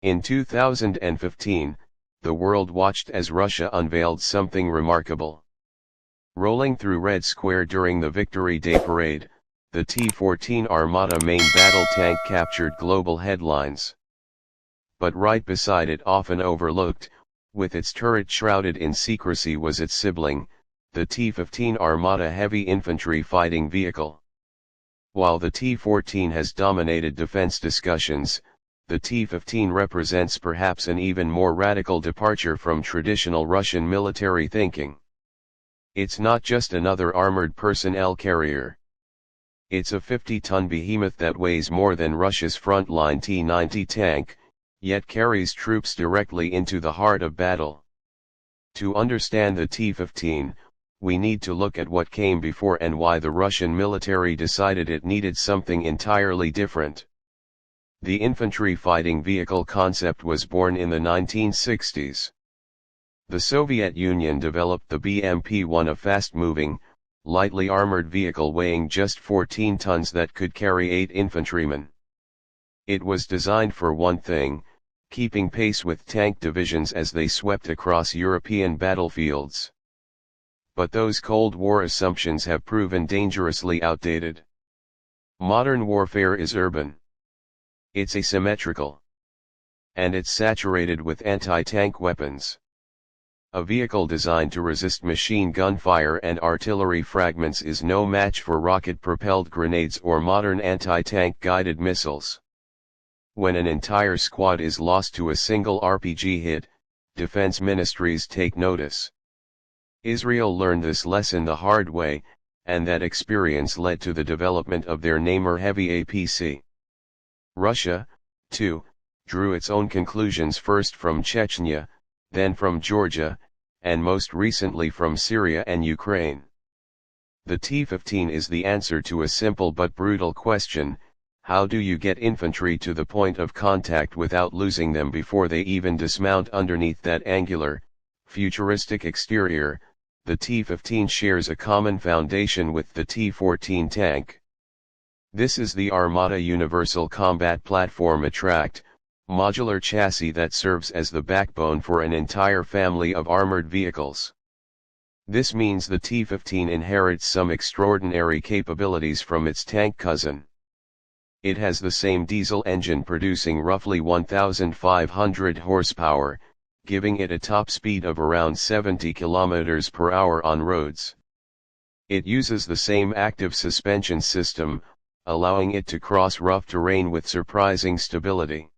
In 2015, the world watched as Russia unveiled something remarkable. Rolling through Red Square during the Victory Day parade, the T-14 Armata main battle tank captured global headlines. But right beside it, often overlooked, with its turret shrouded in secrecy, was its sibling, the T-15 Armata heavy infantry fighting vehicle. While the T-14 has dominated defense discussions, the T-15 represents perhaps an even more radical departure from traditional Russian military thinking. It's not just another armored personnel carrier. It's a 50-ton behemoth that weighs more than Russia's frontline T-90 tank, yet carries troops directly into the heart of battle. To understand the T-15, we need to look at what came before and why the Russian military decided it needed something entirely different. The infantry fighting vehicle concept was born in the 1960s. The Soviet Union developed the BMP-1, a fast-moving, lightly armored vehicle weighing just 14 tons that could carry 8 infantrymen. It was designed for one thing: keeping pace with tank divisions as they swept across European battlefields. But those Cold War assumptions have proven dangerously outdated. Modern warfare is urban. It's asymmetrical. And it's saturated with anti-tank weapons. A vehicle designed to resist machine gun fire and artillery fragments is no match for rocket-propelled grenades or modern anti-tank guided missiles. When an entire squad is lost to a single RPG hit, defense ministries take notice. Israel learned this lesson the hard way, and that experience led to the development of their Namur heavy APC. Russia, too, drew its own conclusions, first from Chechnya, then from Georgia, and most recently from Syria and Ukraine. The T-15 is the answer to a simple but brutal question: how do you get infantry to the point of contact without losing them before they even dismount underneath that angular, futuristic exterior? The T-15 shares a common foundation with the T-14 tank. This is the Armata Universal Combat Platform, a tracked, modular chassis that serves as the backbone for an entire family of armored vehicles. This means the T-15 inherits some extraordinary capabilities from its tank cousin. It has the same diesel engine producing roughly 1,500 horsepower, giving it a top speed of around 70 km per hour on roads. It uses the same active suspension system, allowing it to cross rough terrain with surprising stability.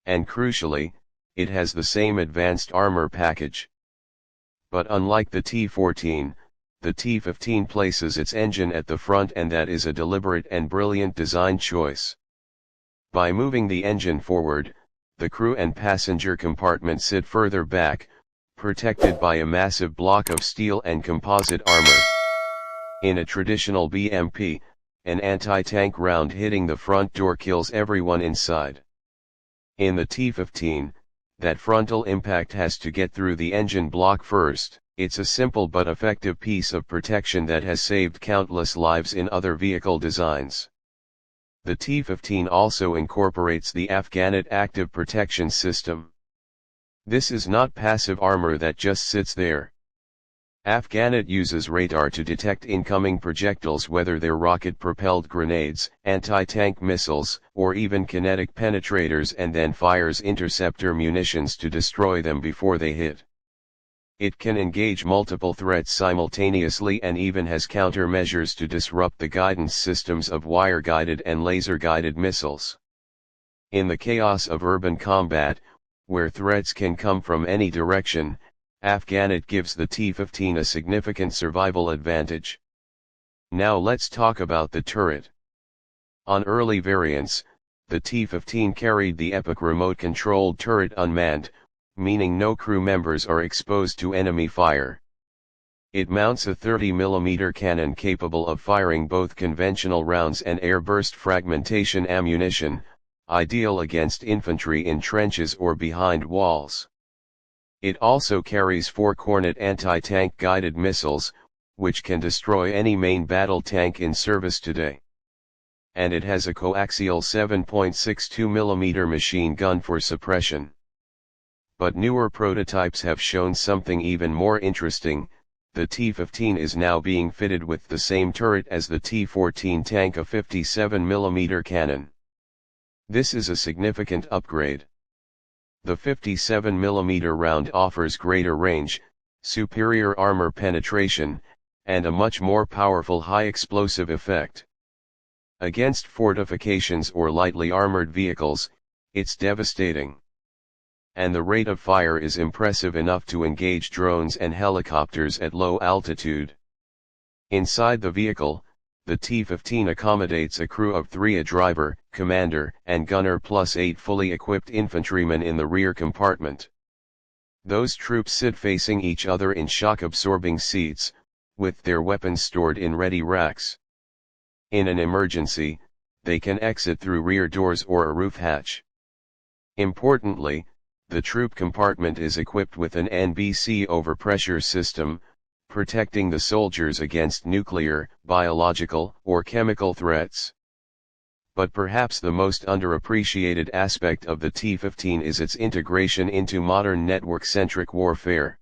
And crucially, it has the same advanced armor package. But unlike the T-14, the T-15 places its engine at the front, and that is a deliberate and brilliant design choice. By moving the engine forward, the crew and passenger compartment sit further back, protected by a massive block of steel and composite armor. In a traditional BMP, an anti-tank round hitting the front door kills everyone inside. In the T-15, that frontal impact has to get through the engine block first. It's a simple but effective piece of protection that has saved countless lives in other vehicle designs. The T-15 also incorporates the Afghanit active protection system. This is not passive armor that just sits there. Afghanit uses radar to detect incoming projectiles, whether they're rocket-propelled grenades, anti-tank missiles, or even kinetic penetrators, and then fires interceptor munitions to destroy them before they hit. It can engage multiple threats simultaneously and even has countermeasures to disrupt the guidance systems of wire-guided and laser-guided missiles. In the chaos of urban combat, where threats can come from any direction, Afghanit gives the T-15 a significant survival advantage. Now let's talk about the turret. On early variants, the T-15 carried the epic remote-controlled turret unmanned, meaning no crew members are exposed to enemy fire. It mounts a 30mm cannon capable of firing both conventional rounds and air-burst fragmentation ammunition, ideal against infantry in trenches or behind walls. It also carries 4 Kornet anti-tank guided missiles, which can destroy any main battle tank in service today. and it has a coaxial 7.62 mm machine gun for suppression. But newer prototypes have shown something even more interesting. The T-15 is now being fitted with the same turret as the T-14 tank, a 57 mm cannon. This is a significant upgrade. The 57 mm round offers greater range, superior armor penetration, and a much more powerful high explosive effect. Against fortifications or lightly armored vehicles, it's devastating. And the rate of fire is impressive enough to engage drones and helicopters at low altitude. Inside the vehicle, the T-15 accommodates a crew of 3: a driver, commander, and gunner, plus 8 fully equipped infantrymen in the rear compartment. Those troops sit facing each other in shock-absorbing seats, with their weapons stored in ready racks. In an emergency, they can exit through rear doors or a roof hatch. Importantly, the troop compartment is equipped with an NBC overpressure system, protecting the soldiers against nuclear, biological, or chemical threats. But perhaps the most underappreciated aspect of the T-15 is its integration into modern network-centric warfare.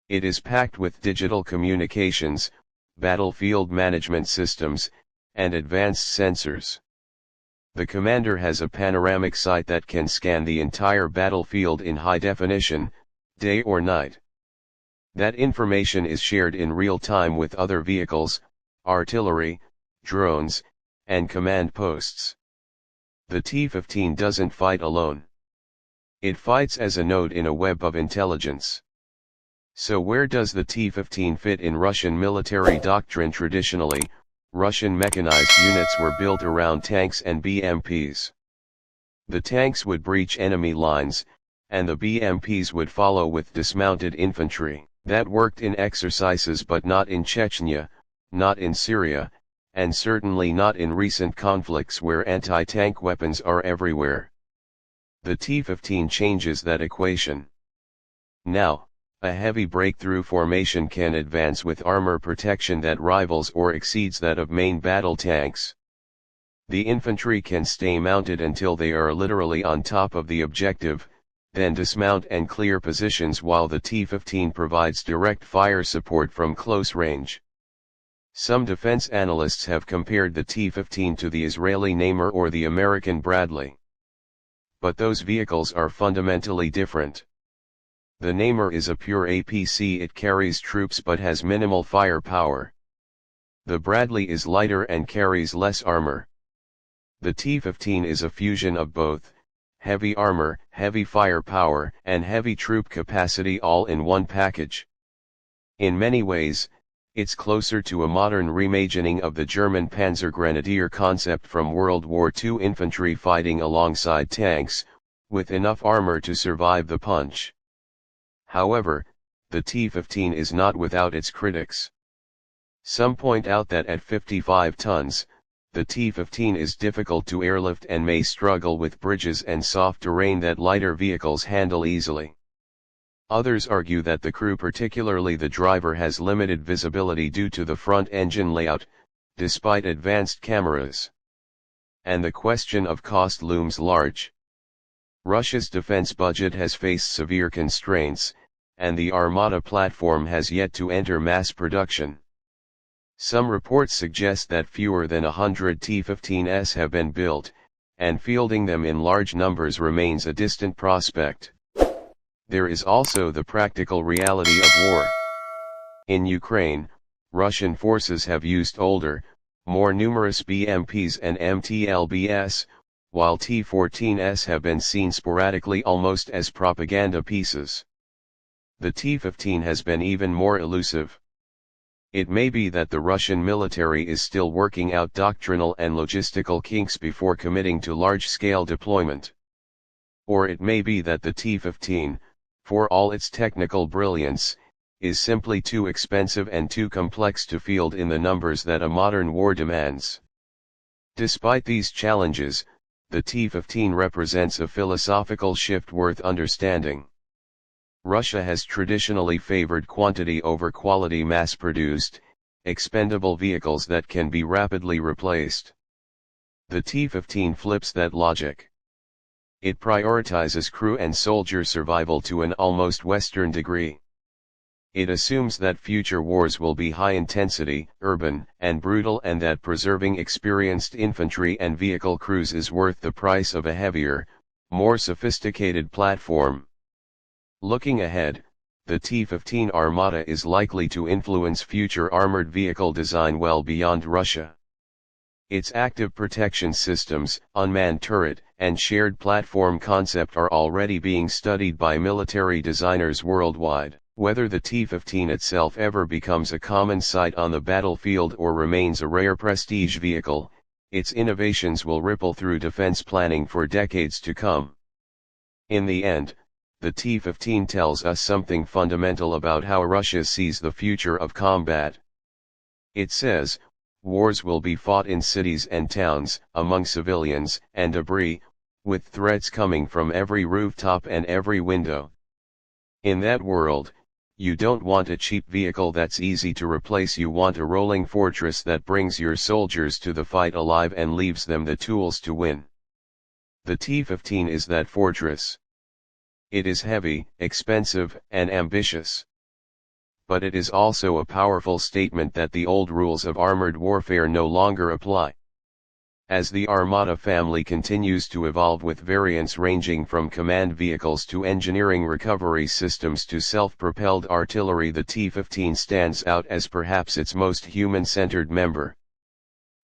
It is packed with digital communications, battlefield management systems, and advanced sensors. The commander has a panoramic sight that can scan the entire battlefield in high definition, day or night. That information is shared in real time with other vehicles, artillery, drones, and command posts. The T-15 doesn't fight alone. It fights as a node in a web of intelligence. So where does the T-15 fit in Russian military doctrine? Traditionally, Russian mechanized units were built around tanks and BMPs. The tanks would breach enemy lines, and the BMPs would follow with dismounted infantry. That worked in exercises, but not in Chechnya, not in Syria, and certainly not in recent conflicts where anti-tank weapons are everywhere. The T-15 changes that equation. Now, a heavy breakthrough formation can advance with armor protection that rivals or exceeds that of main battle tanks. The infantry can stay mounted until they are literally on top of the objective, then dismount and clear positions, while the T-15 provides direct fire support from close range. Some defense analysts have compared the T-15 to the Israeli Namer or the American Bradley. But those vehicles are fundamentally different. The Namer is a pure APC, it carries troops but has minimal firepower. The Bradley is lighter and carries less armor. The T-15 is a fusion of both, heavy armor, heavy firepower, and heavy troop capacity all in one package. In many ways, it's closer to a modern reimagining of the German Panzergrenadier concept from World War II, infantry fighting alongside tanks, with enough armor to survive the punch. However, the T-15 is not without its critics. Some point out that at 55 tons, the T-15 is difficult to airlift and may struggle with bridges and soft terrain that lighter vehicles handle easily. Others argue that the crew, particularly the driver, has limited visibility due to the front engine layout, despite advanced cameras. And the question of cost looms large. Russia's defense budget has faced severe constraints, and the Armata platform has yet to enter mass production. Some reports suggest that fewer than 100 T-15s have been built, and fielding them in large numbers remains a distant prospect. There is also the practical reality of war. In Ukraine, Russian forces have used older, more numerous BMPs and MTLBs, while T-14s have been seen sporadically almost as propaganda pieces. The T-15 has been even more elusive. It may be that the Russian military is still working out doctrinal and logistical kinks before committing to large-scale deployment. Or it may be that the T-15, for all its technical brilliance, is simply too expensive and too complex to field in the numbers that a modern war demands. Despite these challenges, the T-15 represents a philosophical shift worth understanding. Russia has traditionally favored quantity over quality, mass-produced, expendable vehicles that can be rapidly replaced. The T-15 flips that logic. It prioritizes crew and soldier survival to an almost Western degree. It assumes that future wars will be high-intensity, urban, and brutal, and that preserving experienced infantry and vehicle crews is worth the price of a heavier, more sophisticated platform. Looking ahead, the T-15 Armata is likely to influence future armored vehicle design well beyond Russia. Its active protection systems, unmanned turret, and shared platform concept are already being studied by military designers worldwide. Whether the T-15 itself ever becomes a common sight on the battlefield or remains a rare prestige vehicle, its innovations will ripple through defense planning for decades to come. In the end, the T-15 tells us something fundamental about how Russia sees the future of combat. It says, wars will be fought in cities and towns, among civilians and debris, with threats coming from every rooftop and every window. In that world, you don't want a cheap vehicle that's easy to replace. You want a rolling fortress that brings your soldiers to the fight alive and leaves them the tools to win. The T-15 is that fortress. It is heavy, expensive, and ambitious. But it is also a powerful statement that the old rules of armored warfare no longer apply. As the Armata family continues to evolve with variants ranging from command vehicles to engineering recovery systems to self-propelled artillery, the T-15 stands out as perhaps its most human-centered member.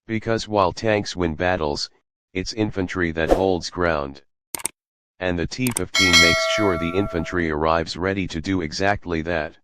Because while tanks win battles, it's infantry that holds ground. And the T-15 makes sure the infantry arrives ready to do exactly that.